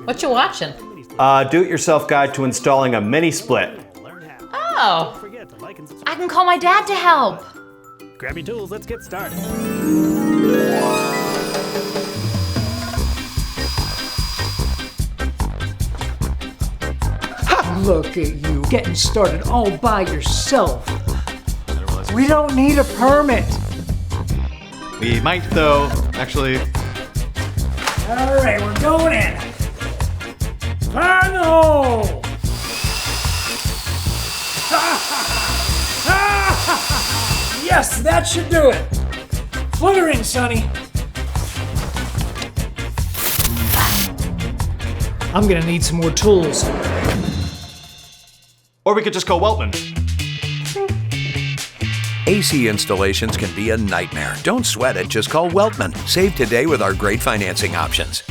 What you watching? Do-it-yourself guide to installing a mini split. Oh, I can call my dad to help. Grab your tools, let's get started. Look at you, getting started all by yourself. We don't need a permit. We might, though, actually. All right, we're going in. Final! Yes, that should do it. Flutter in, Sonny. I'm gonna need some more tools. Or we could just call Weltman. AC installations can be a nightmare. Don't sweat it, just call Weltman. Save today with our great financing options.